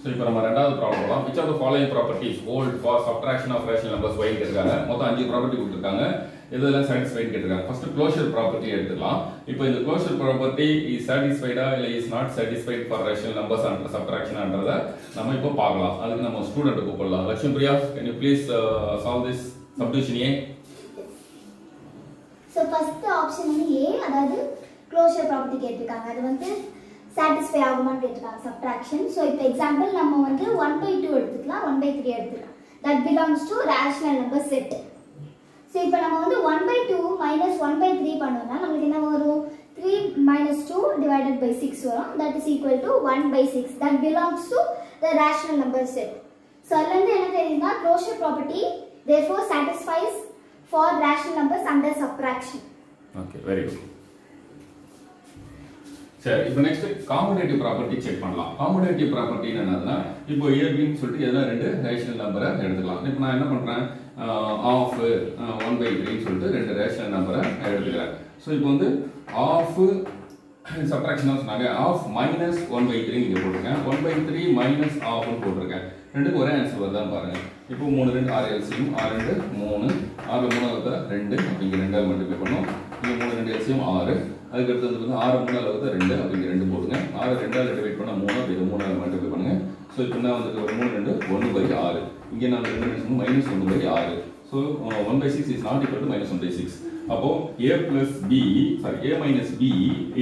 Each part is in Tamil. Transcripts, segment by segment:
So இப்போ நம்ம ரெண்டாவது ப்ராப்ளம் போலாம். Which of the following properties hold for subtraction of rational numbers y கேட்டிருக்காங்க. மொத்தம் 5 ப்ராப்பர்ட்டி கொடுத்திருக்காங்க. இதெல்லாம் satisfied கேட்டிருக்காங்க. First closure property எடுத்துக்கலாம். இப்போ இந்த closure property is satisfied இல்ல is not satisfied for rational numbers and subtraction ன்றத நம்ம இப்போ பார்க்கலாம். அதுக்கு நம்ம ஸ்டூடண்ட் கூப்பிடலாம். Lakshmi Priya, can you please solve this subdivision A? So first option வந்து A, அதாவது closure property கேட்டிருக்காங்க. அது வந்து satisfy ஆகுமான்னு கேட்டிருக்காங்க subtraction. So இப்போ example நம்ம வந்து 1/2 எடுத்துக்கலாம், 1/3 எடுத்துக்கலாம். That belongs to rational number set. So இப்போ நம்ம வந்து 1/2 minus 1/3 பண்ணோம்னா நமக்கு என்ன வரும்? 3 minus 2 divided by 6 வரும். That is equal to 1/6. That belongs to the rational number set. So அதுல இருந்து என்ன தெரியுதுன்னா closure property therefore satisfies for rational numbers under subtraction. Okay, very good. சரி, இப்போ நெக்ஸ்ட் காம்படேட்டிவ் ப்ராப்பர்ட்டி செக் பண்ணலாம். காம்படேட்டிவ் ப்ராப்பர்ட்டி என்னன்னா இப்போ a b ன்னு சொல்லிட்டு ஏதாவது ரெண்டு ரேஷனல் நம்பரை எடுத்துக்கலாம். இப்போ நான் என்ன பண்றேன், ஆஃப் 1/3 ன்னு சொல்லிட்டு ரெண்டு ரேஷனல் நம்பரை எடுத்துக்கிறேன். ஸோ இப்போ வந்து ஆஃப் சப்ட்ராக்ஷன் சொன்னாங்க, ஆஃப் மைனஸ் 1/3 நீங்க போட்டுருக்கேன், 1/3 மைனஸ் ஆஃப்னு போட்டிருக்கேன். ரெண்டுக்கு ஒரே ஆன்சர் வருதான் பாருங்க. இப்போ 3 2 6 எல்சிஎம் 6 2 3 6 3 வந்து 2 அப்படிங்க ரெண்டால் மல்டிப்ளை பண்ணோம். இங்க 3 2 எல்சிஎம் 6, அதுக்கு அடுத்து வந்து 6 3 வந்து 2 அப்படிங்க 2 போடுங்க. 6 2ஆல் டிவைட் பண்ணா 3 அப்படி 3ஆல் மல்டிப்ளை பண்ணுங்க. ஸோ இப்போ என்ன வந்து 3 2 1/6. இங்க நான் 2 minus 1/6. So 1/6 is not equal to minus 1/6. அப்போ a plus b, sorry, a minus b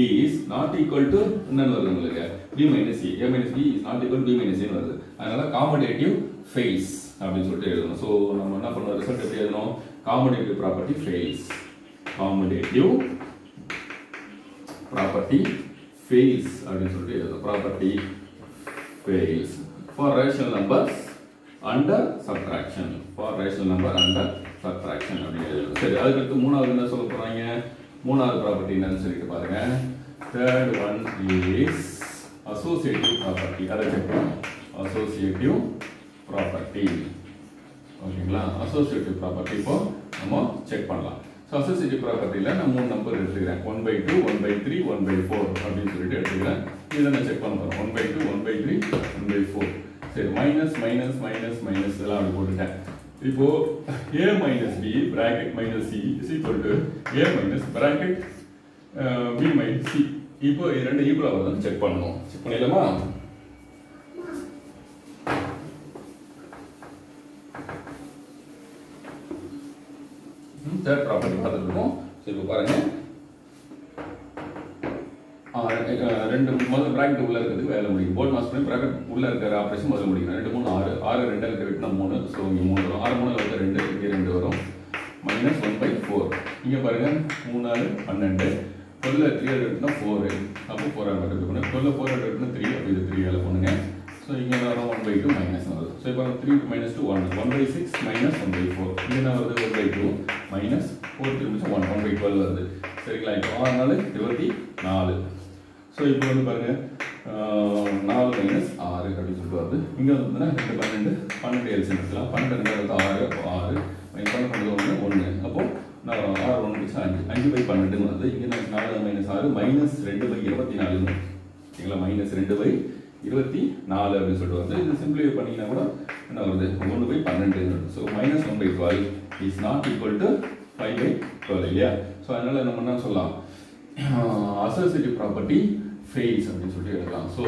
is not equal to என்னன்னு வருது உங்களுக்கு, b minus a. a minus b is not equal to b minus a ன்னு வருது. அதனால காம்படேட்டிவ் ஃபெயில்ஸ் அப்படின்னு சொல்லிட்டு எழுதணும். ஸோ நம்ம என்ன பண்ணோம், ரிசல்ட் எப்படி எழுதணும், competitive property fails, competitive property fails அப்படின்னு சொல்லிட்டு எழுதணும். Property fails for rational numbers under subtraction, for rational number under subtraction அப்படின்னு எழுதணும். சரி, அதுக்கடுத்து மூணாவது என்ன சொல்ல போறாங்க, மூணாவது ப்ராப்பர்ட்டி என்னன்னு சொல்லிட்டு பாருங்க. Third one is associative property. அதை செக் பண்ணணும், அசோசியேட்டிவ் ப்ராப்பர்ட்டி. ஓகேங்களா, அசோசியேட்டிவ் ப்ராப்பர்ட்டி இப்போ நம்ம செக் பண்ணலாம். ஸோ அசோசியேட்டிவ் ப்ராப்பர்ட்டியில் நான் 3 நம்பர் எடுத்துக்கிறேன், 1/2 1/3 1/4 அப்படின்னு சொல்லிட்டு எடுத்துக்கிறேன். இதை நான் செக் பண்ண போகிறேன், 1/2 1/3 1/4. சரி, மைனஸ் மைனஸ் மைனஸ் மைனஸ் எல்லாம் அப்படி போட்டுட்டேன். இப்போ a minus b bracket minus c is equal to a minus bracket b minus c. இப்போ இது ரெண்டு ஈக்குவலா வருதுன்னு செக் பண்ணனும். செக் பண்ணிடலாமா? தேர்ட் ப்ராப்பர்ட்டி பார்த்துருக்கோம். சரி, இப்போ பாருங்க, ரெண்டு முதல் பிராக்கெட் உள்ள இருக்கிறதுக்கு வேலை முடியும். போர்ட் மாஸ் பண்ணி பிராக்கெட் உள்ள இருக்கிற ஆப்ரேஷன் முதல்ல முடியும். 2 3 6 6 2 டிவைட்னா 3. ஸோ இங்கே 3 வரும். 6 3 வந்து 2, இங்கே 2 வரும். மைனஸ் 1/4. இங்கே பாருங்க 3 6 12. 12 3 எடுத்துனா 4. அப்போ 4 மல்டிப்ளை பண்ணுங்க. 12 4 எடுத்துனா 3. அப்போ இது 3 ஆல பண்ணுங்க. ஸோ இங்கே வரும் 1/2 மைனஸ் வருது. ஸோ இப்போ 3 minus 2 1 1/6 minus 1/4. இங்கே என்ன வருது, 1/2 minus 4 3 1 1/12 வருது. சரிங்களா? இப்போ 6 4 24. ஸோ இப்போ வந்து பாருங்க 4 மைனஸ் 6 அப்படின்னு சொல்லிட்டு வருது. இங்கே வந்து 2 12 12 எல்சிஎம் எடுக்கலாம். 12 2 6, அப்போ 6 12 1 அப்போ நான் 6 1 5 5/12 வருது. இங்கே 4 மைனஸ் 6 மைனஸ் 2/24. சரிங்களா, மைனஸ் 2/24 அப்படின்னு சொல்லிட்டு வருது. இது சிம்பிளிஃபை பண்ணிங்கன்னா கூட என்ன வருது, 1/12. So minus 1/12 is not equal to 5/12 இல்லையா? ஸோ அதனால நம்ம என்ன சொல்லலாம், அசோசியேட்டிவ் ப்ராப்பர்ட்டி ஃபெயில்ஸ் அப்படின்னு சொல்லிட்டு எழுதலாம். So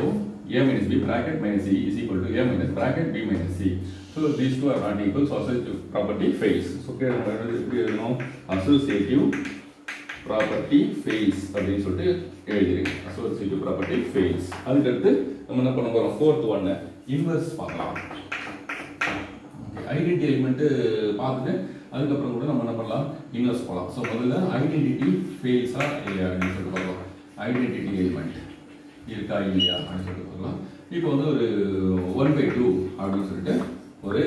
a minus b bracket minus c is equal to a minus bracket b minus c. So these two are not equal, so associative property fails. So எப்படி எழுதணும், associative property fails அப்படின்னு சொல்லிட்டு எழுதிருங்க. associative property fails. அதுக்கடுத்து நம்ம என்ன பண்ண போறோம், fourth one இன்வெர்ஸ் பார்க்கலாம். ஐடென்டிட்டி எலிமெண்ட் பார்த்துட்டு அதுக்கப்புறம் கூட நம்ம என்ன பண்ணலாம், இன்வெர்ஸ் போகலாம். ஸோ முதல்ல ஐடென்டிட்டி ஃபெயில்ஸா இல்லையா அப்படின்னு சொல்லிட்டு பார்க்கலாம். ஐடென்டிட்டி எலிமெண்ட் இருக்கா இல்லையா அப்படின்னு சொல்லிட்டு பார்க்கலாம். இப்போ வந்து ஒரு 1/2 அப்படின்னு சொல்லிட்டு ஒரு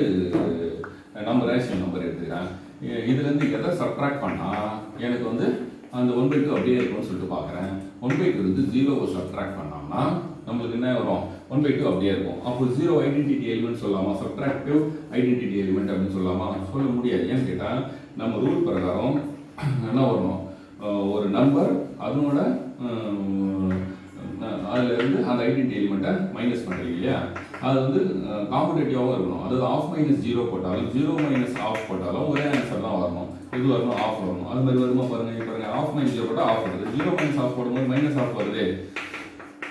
நம்பர் ரேஷனல் நம்பர் எடுத்துக்கிறேன். இதுலேருந்து எதை சப்ட்ராக்ட் பண்ணால் எனக்கு வந்து அந்த 1/2 அப்படியே இருக்கும்னு சொல்லிட்டு பார்க்குறேன். 1/2 வந்து 0 சப்ட்ராக்ட் பண்ணோம்னா நம்மளுக்கு என்ன வரும், 1/2 அப்படியே இருக்கும். அப்போ 0 ஐடென்டிட்டி எலிமெண்ட் சொல்லலாமா, சப்ட்ராக்டிவ் ஐடென்டிட்டி எலிமெண்ட் அப்படின்னு சொல்லலாமா? சொல்ல முடியாது. ஏன்னு கேட்டால் நம்ம ரூல் பிரகாரம் என்ன வரணும், ஒரு நம்பர் அதனோட அதில் இருந்து அந்த ஐடென்டி எலிமெண்ட்டை மைனஸ் பண்ணுறீங்க இல்லையா, அது வந்து காம்படேட்டிவாகவும் இருக்கணும். அதாவது ஆஃப் மைனஸ் 0 போட்டாலும் 0 மைனஸ் ஆஃப் போட்டாலும் ஒரே ஆன்சர் தான் வரணும். இது வரணும், ஆஃப் வரணும். அது மாதிரி வருமா பாருங்க. பாருங்க, ஆஃப் மைனஸ் 0 போட்டால் ஆஃப் வருது, 0 மைனஸ் ஆஃப் போடும்போது மைனஸ் ஆஃப் வருது.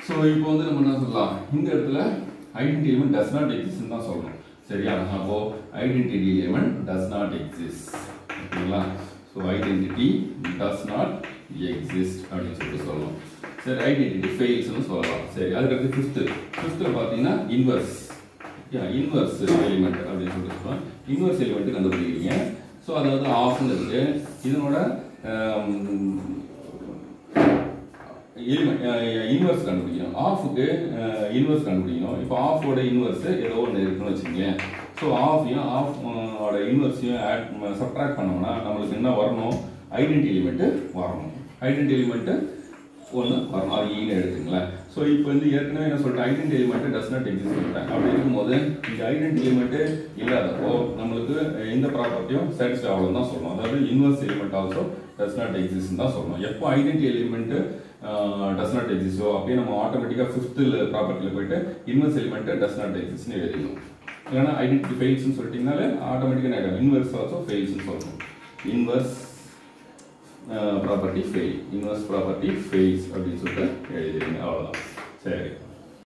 ஸோ இப்போ வந்து நம்ம என்ன சொல்லலாம், இந்த இடத்துல identity element does not exist தான் சொல்லணும். சரியா? அப்போ identity element does not exist. ஓகேங்களா? So identity does not exist அப்படின்னு சொல்லிட்டு சொல்லணும். சரி, ஐடென்டிட்டி ஃபெயில்ஸ்னு சொல்லலாம். சரி, அதுக்கடுத்து ஃபிஃப்த்தில் பார்த்தீங்கன்னா இன்வர்ஸ். இன்வர்ஸ் எலிமெண்ட் அப்படின்னு சொல்லிட்டு சொல்லலாம். Inverse element கண்டுபிடிக்கிறீங்க. ஸோ அதாவது ஆஃப்னு இருக்கு. இதனோட இன்வர்ஸ் கண்டுபிடிக்கணும். ஆஃபுக்கு இன்வர்ஸ் கண்டுபிடிக்கணும். இப்போ ஆஃபோட இன்வர்ஸ் ஏதோ ஒன்று இருக்குன்னு வச்சுக்கோங்களேன். ஸோ ஆஃபையும் ஆஃபோட இன்வர்ஸையும் சப்ட்ராக்ட் பண்ணோம்னா நம்மளுக்கு என்ன வரணும், ஐடென்டி எலிமெண்ட்டு வரணும். ஐடென்டி எலிமெண்ட்டு ஒன்று வரணும். அது ஈன்னு எடுத்துங்களேன். ஸோ இப்போ வந்து ஏற்கனவே என்ன சொல்லிட்டேன், identity element does not exist சொல்லிட்டேன். அப்படி இருக்கும்போது இந்த ஐடென்டி எலிமெண்ட் இல்லாதப்போ நம்மளுக்கு இந்த ப்ராப்பர்ட்டியும் சாட்டிஸ்ஃபை ஆகலாம் தான் சொல்லணும். அதாவது inverse element also does not exist தான் சொல்லணும். எப்போ ஐடென்டி எலிமெண்ட் டஸ் நாட் எக்ஸிஸ்டோ அப்படியே நம்ம ஆட்டோமேட்டிக்காக ஃபிஃப்த் ப்ராப்பர்ட்டியில் போயிட்டு இன்வர்ஸ் எலிமெண்ட் டஸ் நாட் எக்ஸிஸ்ட்னு எழுதிடும். ஏன்னா ஐடென்டி ஃபெயில்ஸ்னு சொல்லிட்டீங்கனாலே ஆட்டோமேட்டிக்காக இன்வர்ஸ் ஆல்சோ ஃபெயில்ஸ்னு சொல்லணும். Inverse property fail, inverse property fails அப்படின்னு சொல்லிட்டு எழுதிடுங்க. அவ்வளோதான். சரி.